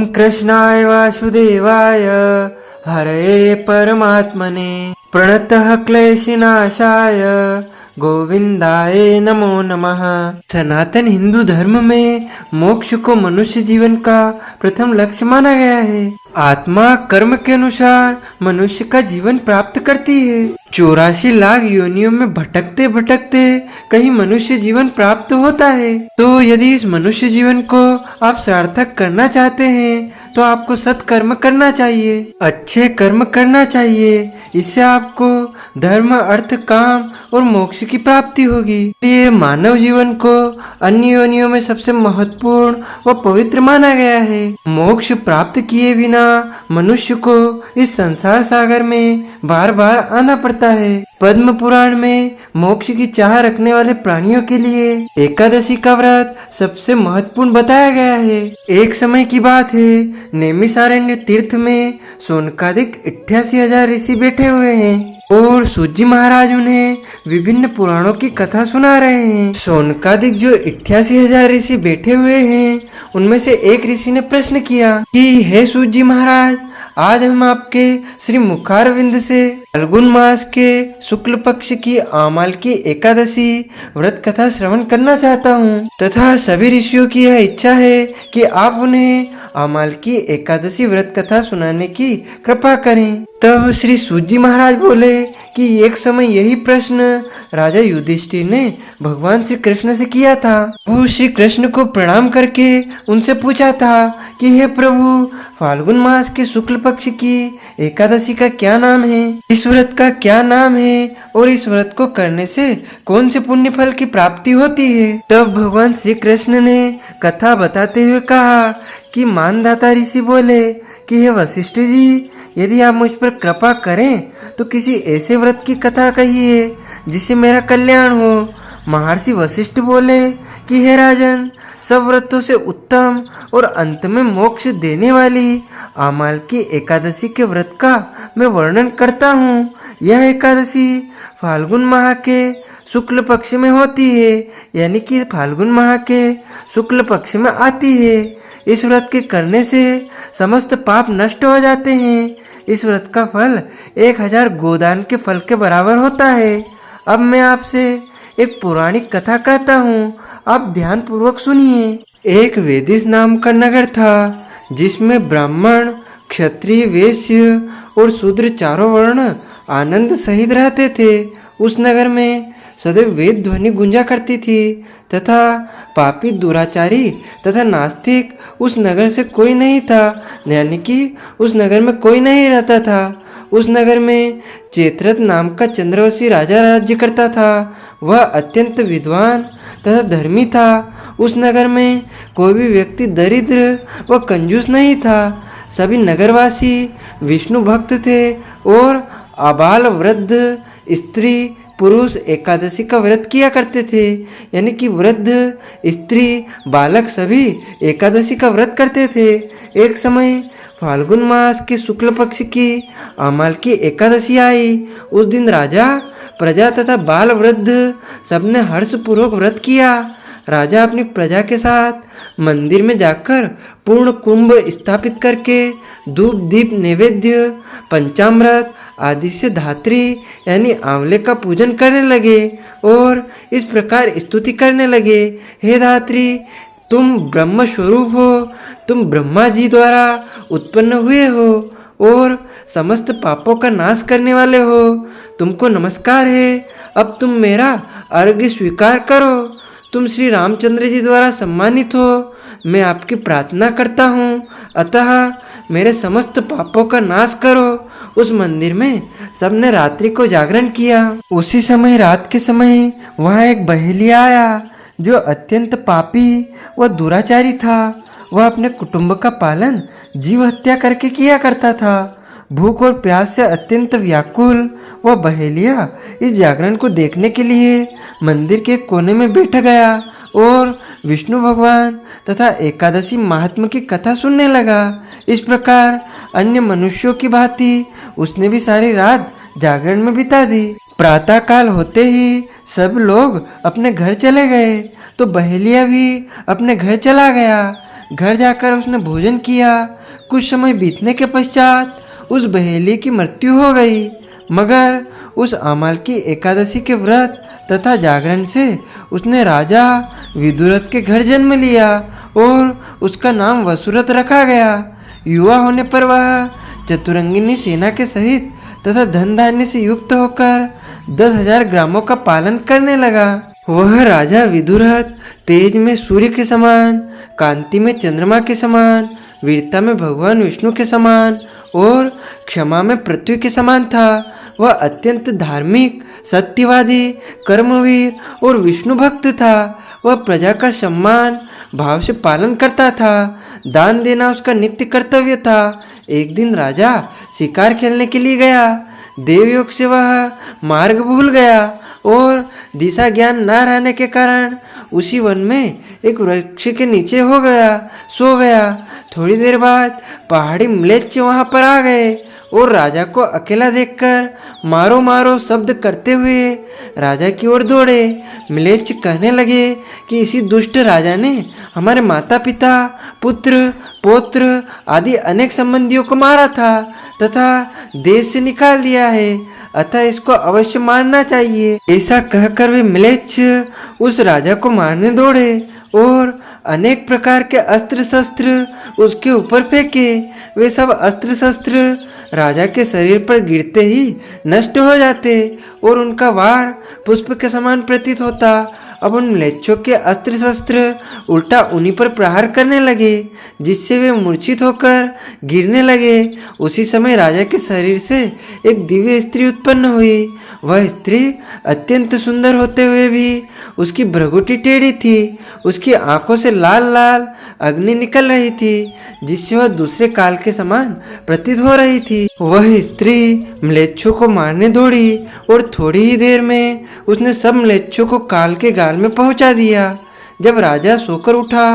कृष्णाय वासुदेवाय हरये परमात्मने प्रणतः क्लेशनाशाय गोविंदाय नमो नमः। सनातन हिंदू धर्म में मोक्ष को मनुष्य जीवन का प्रथम लक्ष्य माना गया है। आत्मा कर्म के अनुसार मनुष्य का जीवन प्राप्त करती है। 84 लाख योनियों में भटकते भटकते कहीं मनुष्य जीवन प्राप्त होता है। तो यदि इस मनुष्य जीवन को आप सार्थक करना चाहते हैं तो आपको सत्कर्म करना चाहिए, अच्छे कर्म करना चाहिए। इससे आपको धर्म, अर्थ, काम और मोक्ष की प्राप्ति होगी। ये मानव जीवन को अन्य योनियों में सबसे महत्वपूर्ण व पवित्र माना गया है। मोक्ष प्राप्त किए बिना मनुष्य को इस संसार सागर में बार बार आना पड़ता है। पद्म पुराण में मोक्ष की चाह रखने वाले प्राणियों के लिए एकादशी का व्रत सबसे महत्वपूर्ण बताया गया है। एक समय की बात है, नैमिषारण्य तीर्थ में शौनकादिक 88,000 ऋषि बैठे हुए हैं और सूजी महाराज उन्हें विभिन्न पुराणों की कथा सुना रहे हैं। शौनकादिक जो 88,000 ऋषि बैठे हुए हैं उनमें से एक ऋषि ने प्रश्न किया कि हे सूजी महाराज, आज हम आपके श्री मुखारविंद से फाल्गुन मास के शुक्ल पक्ष की आमाल की एकादशी व्रत कथा श्रवण करना चाहता हूँ तथा सभी ऋषियों की यह इच्छा है कि आप उन्हें आमाल की एकादशी व्रत कथा सुनाने की कृपा करें। तब श्री सूजी महाराज बोले कि एक समय यही प्रश्न राजा युधिष्ठिर ने भगवान श्री कृष्ण से किया था। वो श्री कृष्ण को प्रणाम करके उनसे पूछा था कि हे प्रभु, फाल्गुन मास के शुक्ल पक्ष की एकादशी का क्या नाम है, इस व्रत का क्या नाम है और इस व्रत को करने से कौन से पुण्य फल की प्राप्ति होती है। तब भगवान श्री कृष्ण ने कथा बताते हुए कहा कि मानदाता ऋषि बोले कि हे वशिष्ठ जी, यदि आप मुझ पर कृपा करें तो किसी ऐसे व्रत की कथा कहिए जिससे मेरा कल्याण हो। महर्षि वशिष्ठ बोले कि हे राजन, सब व्रतों से उत्तम और अंत में मोक्ष देने वाली आमाल की एकादशी के व्रत का मैं वर्णन करता हूँ। यह एकादशी फाल्गुन माह के शुक्ल पक्ष में होती है, यानी कि फाल्गुन माह के शुक्ल पक्ष में आती है। इस व्रत के करने से समस्त पाप नष्ट हो जाते हैं। इस व्रत का फल 1000 गोदान के फल के बराबर होता है। अब मैं आपसे एक पौराणिक कथा कहता हूँ, आप ध्यान पूर्वक सुनिए। एक वेदिस नाम का नगर था जिसमें ब्राह्मण, क्षत्रिय, वैश्य और शूद्र चारों वर्ण आनंद सहित रहते थे। उस नगर में सदैव वेद ध्वनि गुंजा करती थी तथा पापी, दुराचारी तथा नास्तिक उस नगर से कोई नहीं था, यानी कि उस नगर में कोई नहीं रहता था। उस नगर में चेत्रत नाम का चंद्रवंशी राजा राज्य करता था। वह अत्यंत विद्वान तथा धर्मी था। उस नगर में कोई भी व्यक्ति दरिद्र व कंजूस नहीं था। सभी नगरवासी विष्णु भक्त थे और आबाल, वृद्ध, स्त्री, पुरुष एकादशी का व्रत किया करते थे, यानी कि वृद्ध, स्त्री, बालक सभी एकादशी का व्रत करते थे। एक समय फाल्गुन मास के शुक्ल पक्ष की आमाल की एकादशी आई। उस दिन राजा, प्रजा तथा बाल, वृद्ध सबने हर्षपूर्वक व्रत किया। राजा अपनी प्रजा के साथ मंदिर में जाकर पूर्ण कुंभ स्थापित करके धूप, दीप, नैवेद्य, पंचामृत आदि से धात्री यानी आंवले का पूजन करने लगे और इस प्रकार स्तुति करने लगे, हे धात्री, तुम ब्रह्म स्वरूप हो, तुम ब्रह्मा जी द्वारा उत्पन्न हुए हो और समस्त पापों का नाश करने वाले हो। तुमको नमस्कार है। अब तुम मेरा अर्घ्य स्वीकार करो। तुम श्री रामचंद्र जी द्वारा सम्मानित हो। मैं आपकी प्रार्थना करता हूँ, अतः मेरे समस्त पापों का नाश करो। उस मंदिर में सबने रात्रि को जागरण किया। उसी समय रात के समय वहाँ एक बहेलिया आया जो अत्यंत पापी व दुराचारी था। वह अपने कुटुंब का पालन जीव हत्या करके किया करता था। भूख और प्यास से अत्यंत व्याकुल वह बहेलिया इस जागरण को देखने के लिए मंदिर के कोने में बैठ गया और विष्णु भगवान तथा एकादशी महात्मा की कथा सुनने लगा। इस प्रकार अन्य मनुष्यों की भांति उसने भी सारी रात जागरण में बिता दी। प्रातः काल होते ही सब लोग अपने घर चले गए तो बहेलिया भी अपने घर चला गया। घर जाकर उसने भोजन किया। कुछ समय बीतने के पश्चात उस बहेली की मृत्यु हो गई, मगर उस अमाल की एकादशी के व्रत तथा जागरण से उसने राजा विदुरथ के घर जन्म लिया और उसका नाम वसुरथ रखा गया। युवा होने पर वह चतुरंगिनी सेना के सहित तथा धन धान्य से युक्त होकर 10,000 ग्रामों का पालन करने लगा। वह राजा विदुरथ तेज में सूर्य के समान, कांति में चंद्रमा के समान, वीरता में भगवान विष्णु के समान और क्षमा में पृथ्वी के समान था। वह अत्यंत धार्मिक, सत्यवादी, कर्मवीर और विष्णु भक्त था। वह प्रजा का सम्मान भाव से पालन करता था। दान देना उसका नित्य कर्तव्य था। एक दिन राजा शिकार खेलने के लिए गया। देवयोग से वह मार्ग भूल गया और दिशा ज्ञान न रहने के कारण उसी वन में एक वृक्ष के नीचे सो गया। थोड़ी देर बाद पहाड़ी म्लेच्छ वहां पर आ गए और राजा को अकेला देखकर मारो मारो शब्द करते हुए राजा की ओर दौड़े। म्लेच्छ कहने लगे कि इसी दुष्ट राजा ने हमारे माता पिता, पुत्र, पौत्र आदि अनेक संबंधियों को मारा था तथा देश से निकाल दिया है, अतः इसको अवश्य मारना चाहिए। ऐसा कहकर वे म्लेच्छ उस राजा को मारने दौड़े और अनेक प्रकार के अस्त्र शस्त्र उसके ऊपर फेंके। वे सब अस्त्र शस्त्र राजा के शरीर पर गिरते ही नष्ट हो जाते और उनका वार पुष्प के समान प्रतीत होता। अब उन म्लेच्छों के अस्त्र शस्त्र उल्टा उन्हीं पर प्रहार करने लगे, जिससे वे मूर्छित होकर गिरने लगे। उसी समय राजा के शरीर से एक दिव्य स्त्री उत्पन्न हुई। वह स्त्री अत्यंत सुंदर होते हुए भी उसकी भ्रुकुटी टेढ़ी थी। उसकी आंखों से लाल लाल अग्नि निकल रही थी, जिससे वह दूसरे काल के समान प्रतीत हो रही थी। वह स्त्री म्लेच्छों को मारने दौड़ी और थोड़ी ही देर में उसने सब म्लेच्छों को काल के गाल में पहुंचा दिया। जब राजा सोकर उठा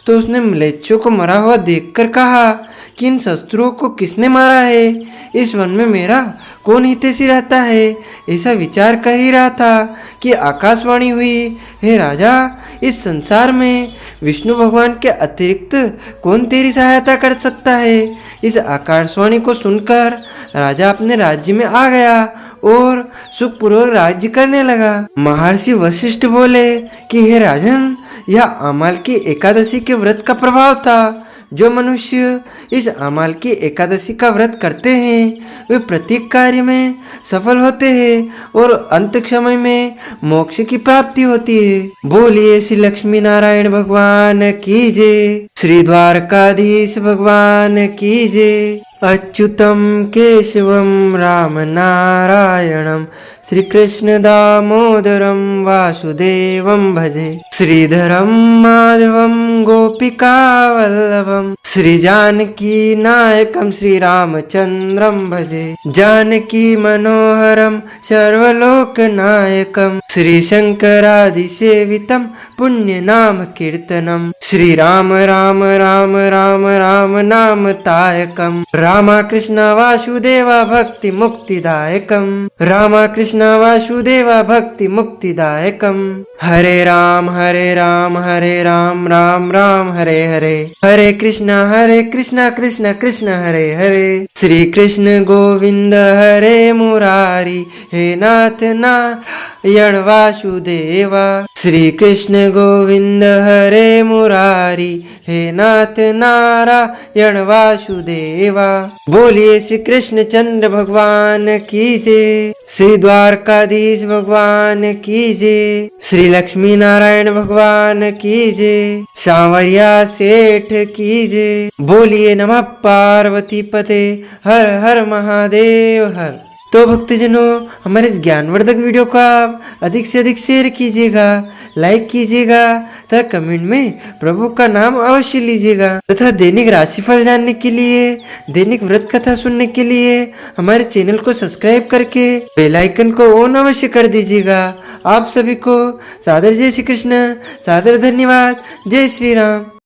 तो उसने म्लेच्छों को मरा हुआ देखकर कहा कि इन शस्त्रों को किसने मारा है? इस वन में मेरा कौन हितैषी रहता है? ऐसा विचार कर ही रहा था कि आकाशवाणी हुई, हे राजा, इस संसार में विष्णु भगवान के अतिरिक्त कौन तेरी सहायता कर सकता है? इस आकाशवाणी को सुनकर राजा अपने राज्य में आ गया और सुखपूर्वक राज्य करने लगा। महर्षि वशिष्ठ बोले कि हे राजन, यह अमाल की एकादशी के व्रत का प्रभाव था। जो मनुष्य इस अमाल की एकादशी का व्रत करते हैं वे प्रत्येक कार्य में सफल होते हैं और अंत समय में मोक्ष की प्राप्ति होती है। बोलिए श्री लक्ष्मी नारायण भगवान की जय, श्री द्वारकाधीश भगवान की जय। अच्युतम केशवम राम नारायणम श्री कृष्ण दामोदरम वासुदेवम भजे, श्रीधरम माधवम गोपिका वल्लभम श्री जानकी नायकम श्री रामचंद्रम भजे, जानकी मनोहरम सर्वलोक नायकम श्री शंकरादि सेवितम पुण्य नाम कीर्तनम, श्री राम राम राम राम राम नाम तायकम, रामा कृष्ण वासुदेवा भक्ति मुक्तिदायकम, रामा कृष्ण वासुदेवा भक्ति मुक्तिदायकम। हरे राम हरे राम राम राम हरे हरे, हरे कृष्णा कृष्ण कृष्ण हरे हरे। श्री कृष्ण गोविंद हरे मुरारी, हे नाथ नारायण वासुदेवा। श्री कृष्ण गोविंद हरे मुरारी, हे नाथ नारायण वासुदेवा। बोलिए श्री कृष्ण चंद्र भगवान की जय, श्री द्वारकाधीश भगवान की जय, श्री लक्ष्मी नारायण भगवान की जय, सांवरिया सेठ की जय। बोलिए नमः पार्वती पते, हर हर महादेव हर। तो भक्तजनों, हमारे इस ज्ञानवर्धक वीडियो को आप अधिक से अधिक शेयर कीजिएगा, लाइक कीजिएगा तथा कमेंट में प्रभु का नाम अवश्य लीजिएगा तथा दैनिक राशिफल जानने के लिए, दैनिक व्रत कथा सुनने के लिए हमारे चैनल को सब्सक्राइब करके बेल आइकन को ऑन अवश्य कर दीजिएगा। आप सभी को सादर जय श्री कृष्ण, सादर धन्यवाद। जय श्री राम।